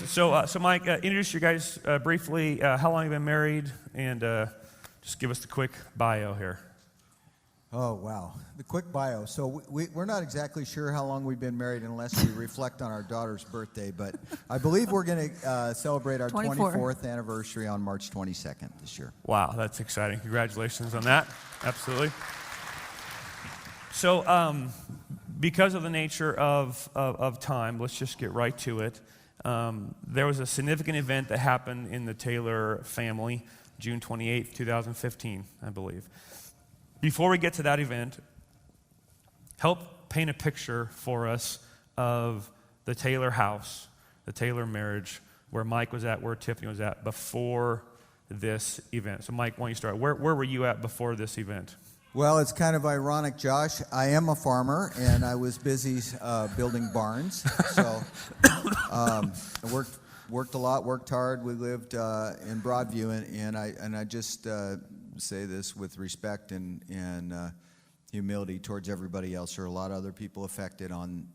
So Mike, introduce you guys briefly. How long have you been married? And just give us the quick bio here. Oh, wow. The quick bio. So we're not exactly sure how long we've been married unless we reflect on our daughter's birthday, but I believe we're going to celebrate our 24th anniversary on March 22nd this year. Wow, that's exciting. Congratulations on that. Absolutely. So because of the nature of time, let's just get right to it. There was a significant event that happened in the Taylor family, June 28th, 2015, I believe. Before we get to that event, help paint a picture for us of the Taylor house, the Taylor marriage, where Mike was at, where Tiffany was at before this event. So Mike, why don't you start? Where were you at before this event? Well, it's kind of ironic, Josh. I am a farmer, and I was busy building barns. So I worked a lot, worked hard. We lived in Broadview, and I just say this with respect and humility towards everybody else. There are a lot of other people affected on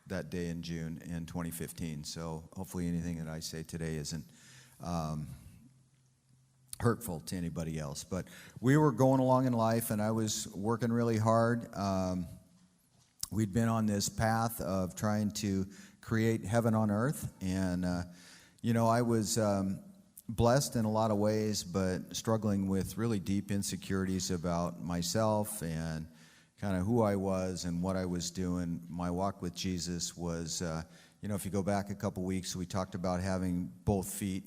that day in June in 2015. So hopefully anything that I say today isn't hurtful to anybody else. But we were going along in life, and I was working really hard. We'd been on this path of trying to create heaven on earth, and I was blessed in a lot of ways, but struggling with really deep insecurities about myself and kind of who I was and what I was doing. My walk with Jesus was, if you go back a couple weeks, we talked about having both feet,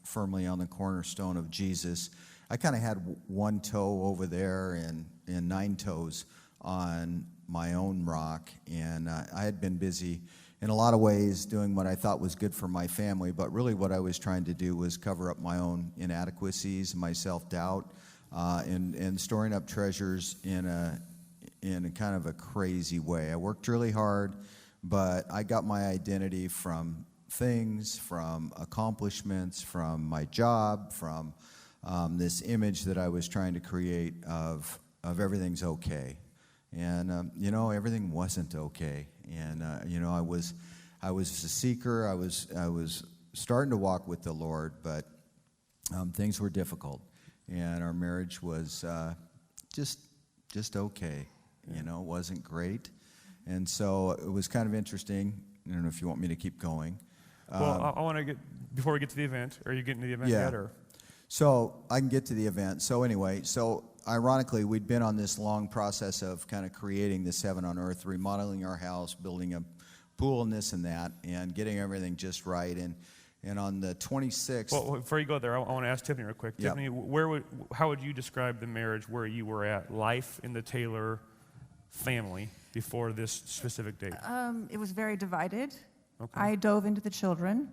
firmly on the cornerstone of Jesus. I kind of had one toe over there and 9 toes on my own rock, and I had been busy in a lot of ways doing what I thought was good for my family, but really what I was trying to do was cover up my own inadequacies, my self-doubt, and storing up treasures in a kind of a crazy way. I worked really hard, but I got my identity from things, from accomplishments, from my job, from this image that I was trying to create of everything's okay. And everything wasn't okay. And I was a seeker. I was starting to walk with the Lord, but things were difficult, and our marriage was just okay. It wasn't great, and so it was kind of interesting. I don't know if you want me to keep going. Well, I want to before we get to the event. Are you getting to the event yet, or? So I can get to the event. So anyway, ironically, we'd been on this long process of kind of creating this heaven on earth, remodeling our house, building a pool and this and that, and getting everything just right. And on the 26th... Well, before you go there, I want to ask Tiffany real quick. Yep. Tiffany, how would you describe the marriage where you were at, life in the Taylor family before this specific date? It was very divided. Okay. I dove into the children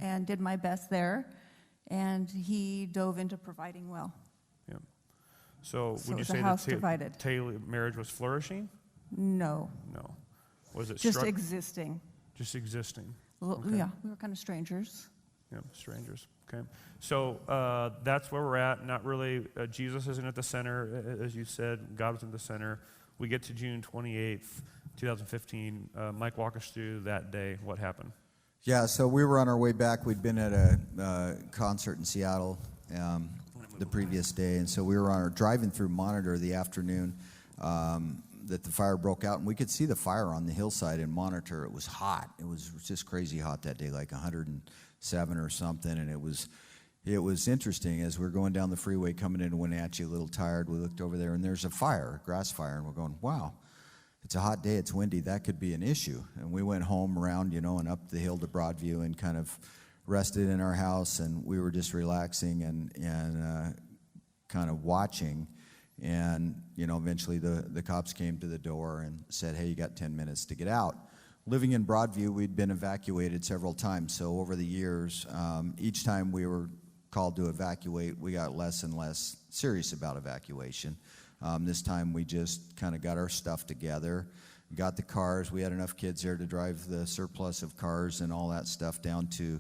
and did my best there, and he dove into providing well. Yeah. So would you say the Taylor marriage was flourishing? No. No. Was it just existing? Just existing. Well, okay. Yeah, we were kind of strangers. Yeah, strangers. Okay. So that's where we're at. Not really. Jesus isn't at the center, as you said. God was in the center. We get to June 28th, 2015. Mike, walk us through that day. What happened? Yeah, so we were on our way back. We'd been at a concert in Seattle the previous day, and so we were driving through Monitor the afternoon that the fire broke out, and we could see the fire on the hillside in Monitor. It was hot. It was just crazy hot that day, like 107 or something, and it was interesting. As we were going down the freeway coming into Wenatchee, a little tired, we looked over there, and there's a fire, a grass fire, and we're going, wow. It's a hot day, it's windy, that could be an issue. And we went home around, and up the hill to Broadview and kind of rested in our house, and we were just relaxing and kind of watching. And, eventually the cops came to the door and said, hey, you got 10 minutes to get out. Living in Broadview, we'd been evacuated several times. So over the years, each time we were called to evacuate, we got less and less serious about evacuation. This time we just kind of got our stuff together, got the cars. We had enough kids there to drive the surplus of cars and all that stuff down to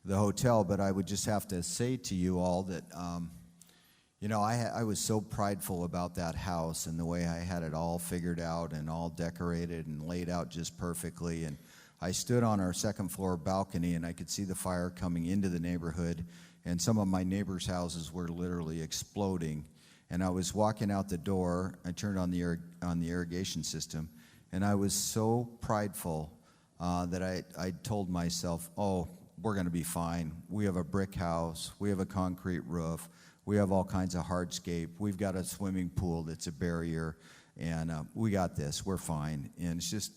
the hotel. But I would just have to say to you all that, I was so prideful about that house and the way I had it all figured out and all decorated and laid out just perfectly. And I stood on our second floor balcony, and I could see the fire coming into the neighborhood, and some of my neighbors' houses were literally exploding. And I was walking out the door. I turned on the irrigation system, and I was so prideful that I told myself, oh, we're going to be fine. We have a brick house. We have a concrete roof. We have all kinds of hardscape. We've got a swimming pool that's a barrier, and we got this. We're fine. And it's just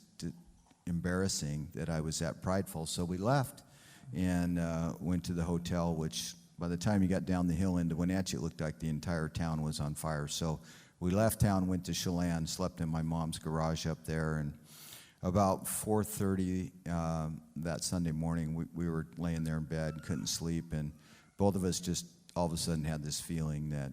embarrassing that I was that prideful. So we left and went to the hotel, which by the time you got down the hill into Wenatchee, it looked like the entire town was on fire. So we left town, went to Chelan, slept in my mom's garage up there, and about 4:30 that Sunday morning, we were laying there in bed, couldn't sleep, and both of us just all of a sudden had this feeling that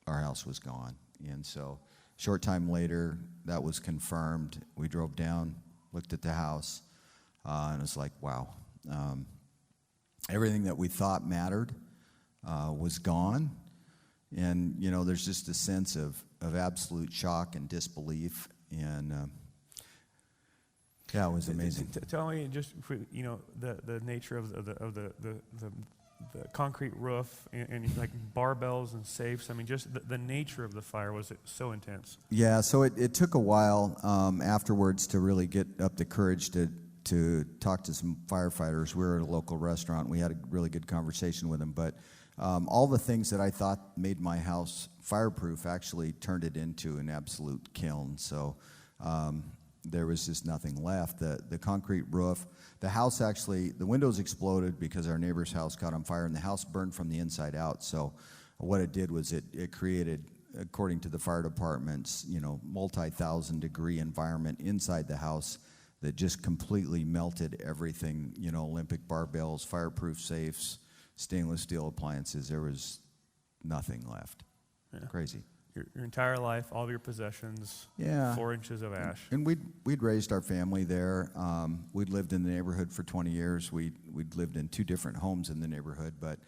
our house was gone. And so short time later, that was confirmed. We drove down, looked at the house, and it was like, wow. Everything that we thought mattered was gone. And, you know, there's just a sense of absolute shock and disbelief. And, yeah, it was amazing. Tell me just, you know, the nature of the concrete roof and like barbells and safes. I mean, just the nature of the fire was so intense. Yeah, so it took a while afterwards to really get up the courage to talk to some firefighters. We were at a local restaurant. We had a really good conversation with them. But all the things that I thought made my house fireproof actually turned it into an absolute kiln. So there was just nothing left. The concrete roof, the house actually, the windows exploded because our neighbor's house caught on fire, and the house burned from the inside out. So what it did was it created, according to the fire departments, you know, multi-thousand degree environment inside the house that just completely melted everything, you know, Olympic barbells, fireproof safes, stainless steel appliances. There was nothing left. Yeah. Crazy. Your entire life, all of your possessions, yeah. 4 inches of ash. And we'd raised our family there. We'd lived in the neighborhood for 20 years. We'd lived in 2 different homes in the neighborhood. But,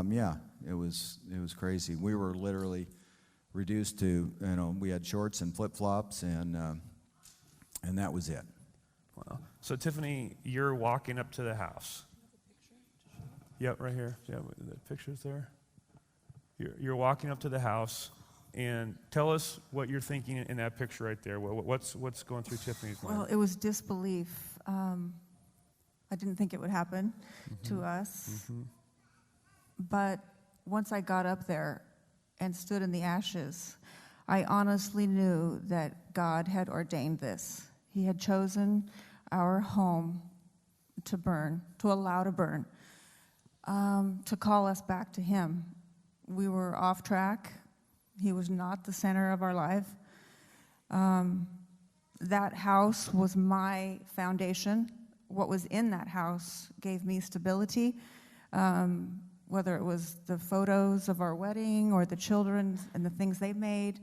yeah, it was crazy. We were literally reduced to, you know, we had shorts and flip-flops, and that was it. Wow. So, Tiffany, you're walking up to the house. Yep, right here. Yeah, the picture's there. You're walking up to the house, and tell us what you're thinking in that picture right there. What's going through Tiffany's mind? Well, it was disbelief. I didn't think it would happen to us. Mm-hmm. But once I got up there and stood in the ashes, I honestly knew that God had ordained this. He had chosen our home to burn, to allow to burn, to call us back to Him. We were off track. He was not the center of our life. That house was my foundation. What was in that house gave me stability, whether it was the photos of our wedding or the children and the things they made.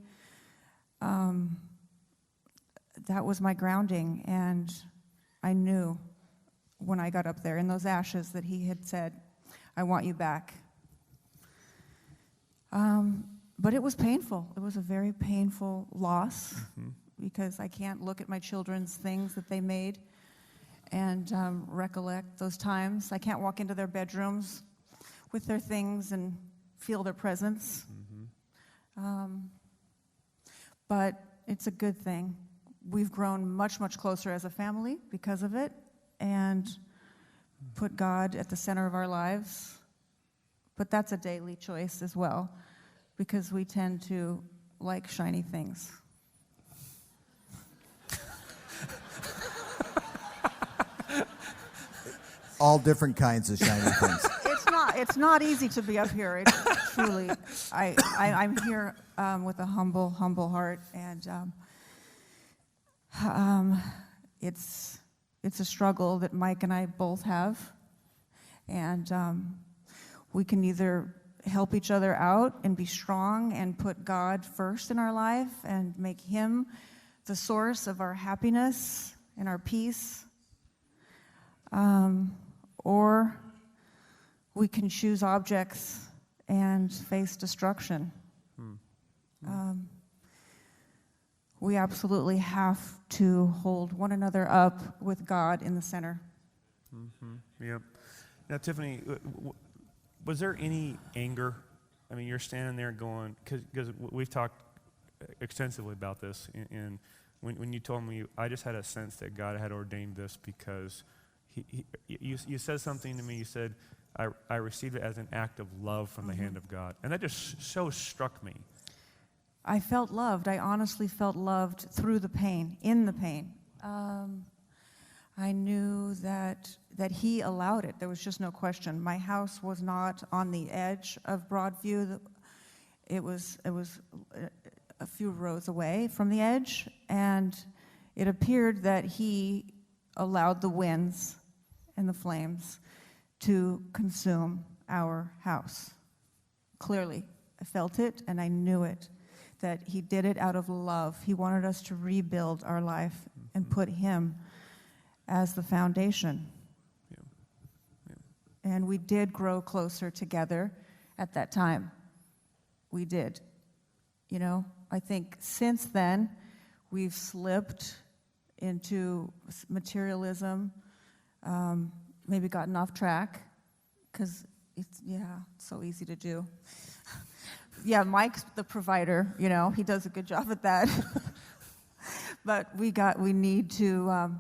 That was my grounding, and I knew when I got up there in those ashes that He had said, I want you back. But it was painful. It was a very painful loss because I can't look at my children's things that they made and recollect those times. I can't walk into their bedrooms with their things and feel their presence. But it's a good thing. We've grown much, much closer as a family because of it and put God at the center of our lives. But that's a daily choice as well, because we tend to like shiny things. All different kinds of shiny things. It's not easy to be up here. It's truly, I'm here with a humble heart, and it's a struggle that Mike and I both have, and we can either help each other out and be strong and put God first in our life and make Him the source of our happiness and our peace, or we can choose objects and face destruction. we absolutely have to hold one another up with God in the center. Yep. Now, Tiffany, was there any anger? I mean, you're standing there going, because we've talked extensively about this, and when you told me, I just had a sense that God had ordained this because you said something to me. You said, I received it as an act of love from the hand of God. And that just so struck me. I felt loved. I honestly felt loved through the pain, in the pain. I knew that he allowed it. There was just no question. My house was not on the edge of Broadview. It was a few rows away from the edge, and it appeared that he allowed the winds and the flames to consume our house. Clearly, I felt it and I knew it, that he did it out of love. He wanted us to rebuild our life and put him as the foundation. And we did grow closer together at that time. We did. You know, I think since then, we've slipped into materialism, maybe gotten off track, because it's so easy to do. Yeah, Mike's the provider, you know, he does a good job at that. But we need to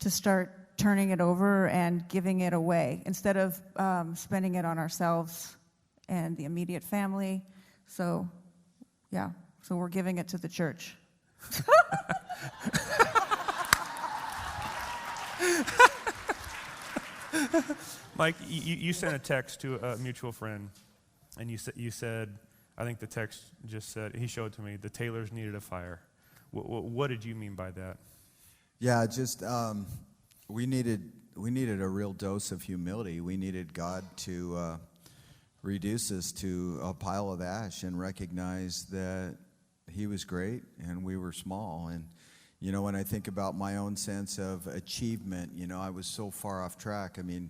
start turning it over and giving it away instead of spending it on ourselves and the immediate family. So we're giving it to the church. Mike, you sent a text to a mutual friend, and you said, I think the text just said, he showed to me, the Taylors needed a fire. What did you mean by that? Yeah, just we needed a real dose of humility. We needed God to reduce us to a pile of ash and recognize that he was great and we were small. And, you know, when I think about my own sense of achievement, you know, I was so far off track. I mean,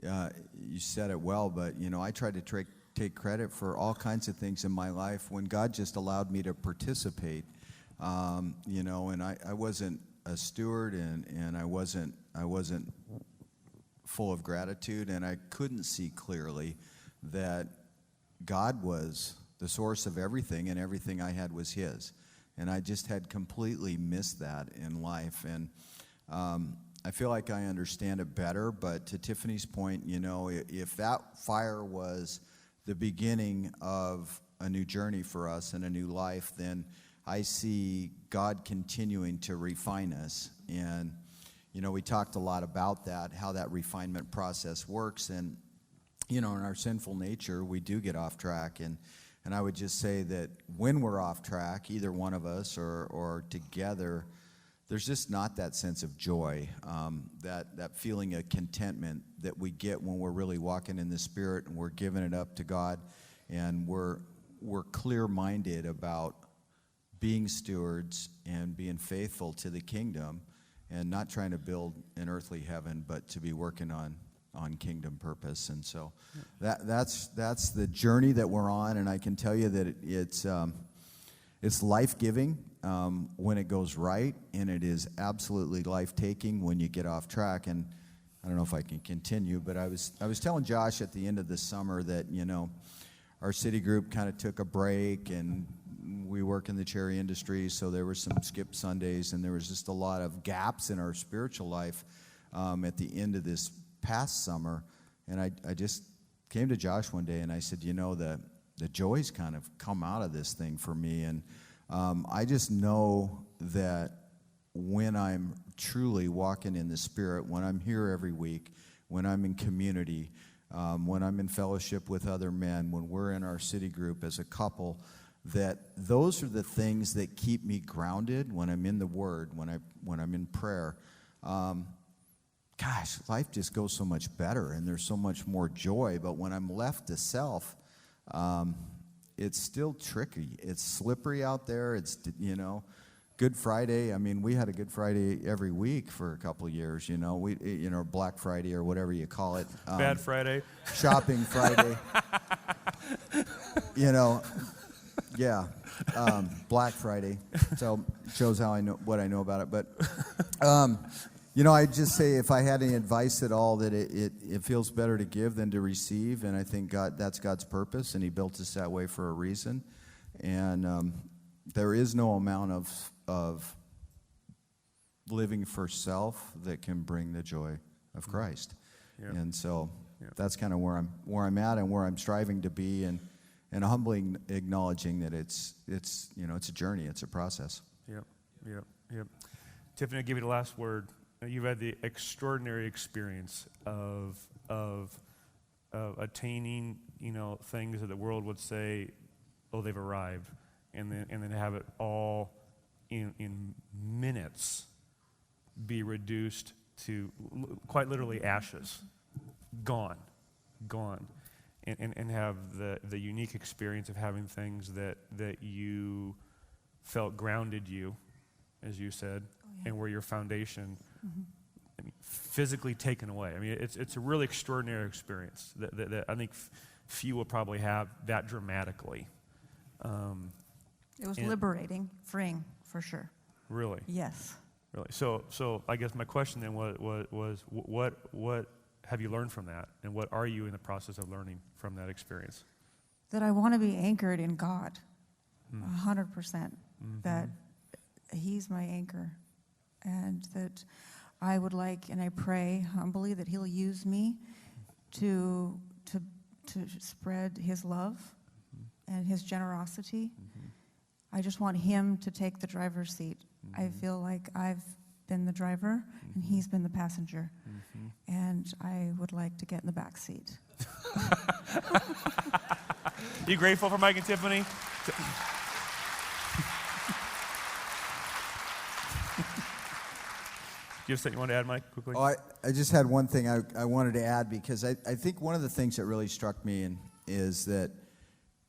you said it well, but, you know, I tried to take credit for all kinds of things in my life when God just allowed me to participate, you know, and I wasn't a steward and I wasn't full of gratitude, and I couldn't see clearly that God was the source of everything and everything I had was his. And I just had completely missed that in life. And I feel like I understand it better, but to Tiffany's point, you know, if that fire was the beginning of a new journey for us and a new life, then I see God continuing to refine us. And, you know, we talked a lot about that, how that refinement process works. And, you know, in our sinful nature, we do get off track. And I would just say that when we're off track, either one of us or together, there's just not that sense of joy, that feeling of contentment that we get when we're really walking in the Spirit and we're giving it up to God, and we're clear-minded about being stewards and being faithful to the kingdom and not trying to build an earthly heaven, but to be working on kingdom purpose. And so that's the journey that we're on, and I can tell you that it's life-giving when it goes right, and it is absolutely life-taking when you get off track. And I don't know if I can continue, but I was telling Josh at the end of the summer that, you know, our city group kind of took a break, and we work in the cherry industry, so there were some skip Sundays, and there was just a lot of gaps in our spiritual life at the end of this past summer. And I just came to Josh one day and I said, you know, the joy's kind of come out of this thing for me. And I just know that when I'm truly walking in the Spirit, when I'm here every week, when I'm in community, when I'm in fellowship with other men, when we're in our city group as a couple, that those are the things that keep me grounded when I'm in the Word, when I'm in prayer. Gosh, life just goes so much better, and there's so much more joy. But when I'm left to self, it's still tricky. It's slippery out there. It's, you know, Good Friday. I mean, we had a Good Friday every week for a couple of years. You know, Black Friday or whatever you call it. Bad Friday. Shopping Friday. You know, yeah. Black Friday. So shows how I know what I know about it. But I'd just say if I had any advice at all, that it feels better to give than to receive, and I think that's God's purpose, and He built us that way for a reason. And there is no amount of living for self that can bring the joy of Christ. Yeah. And so that's kind of where I'm at and where I'm striving to be, and humbly acknowledging that it's a journey, it's a process. Yep. Tiffany, I'll give you the last word. You've had the extraordinary experience of attaining, things that the world would say, oh, they've arrived, and then have it all in minutes be reduced to quite literally ashes, gone, and have the unique experience of having things that you felt grounded you, as you said, and were your foundation, physically taken away. I mean, it's a really extraordinary experience that I think few will probably have that dramatically. It was liberating, freeing, for sure. Really? Yes. Really. So I guess my question then was what have you learned from that, and what are you in the process of learning from that experience? That I want to be anchored in God, 100%. That He's my anchor, and that I would like, and I pray humbly that He'll use me to spread His love and His generosity. I just want Him to take the driver's seat. I feel like I've been the driver and He's been the passenger, and I would like to get in the back seat. You grateful for Mike and Tiffany? You have something you want to add, Mike, quickly? Oh, I just had one thing I wanted to add, because I think one of the things that really struck me is that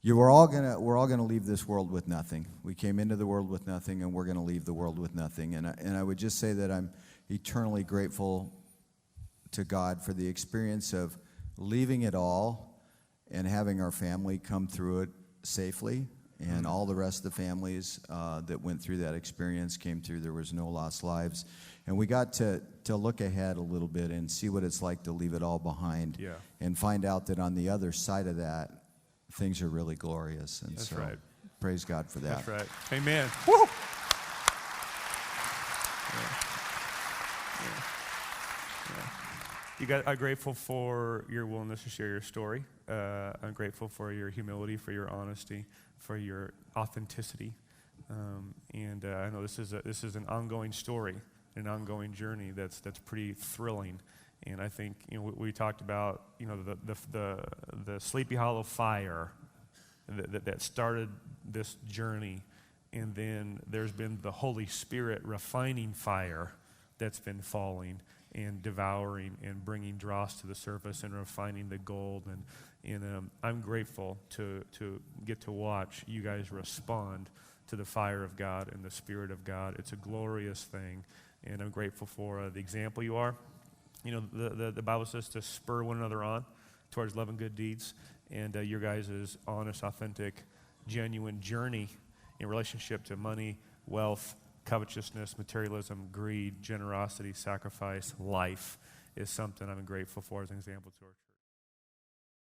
we're all gonna leave this world with nothing. We came into the world with nothing, and we're gonna leave the world with nothing. And I would just say that I'm eternally grateful to God for the experience of leaving it all and having our family come through it safely. And all the rest of the families that went through that experience came through. There was no lost lives. And we got to look ahead a little bit and see what it's like to leave it all behind. Yeah. And find out that on the other side of that, things are really glorious. And That's so right. Praise God for that. That's right. Amen. Woo! You guys, I'm grateful for your willingness to share your story. I'm grateful for your humility, for your honesty, for your authenticity. And I know this is an ongoing story, an ongoing journey that's pretty thrilling. And I think we talked about the Sleepy Hollow fire that started this journey, and then there's been the Holy Spirit refining fire that's been falling and devouring and bringing dross to the surface and refining the gold. And I'm grateful to get to watch you guys respond to the fire of God and the Spirit of God. It's a glorious thing, and I'm grateful for the example you are. The Bible says to spur one another on towards love and good deeds, and your guys' honest, authentic, genuine journey in relationship to money, wealth, covetousness, materialism, greed, generosity, sacrifice, life is something I'm grateful for as an example to our church.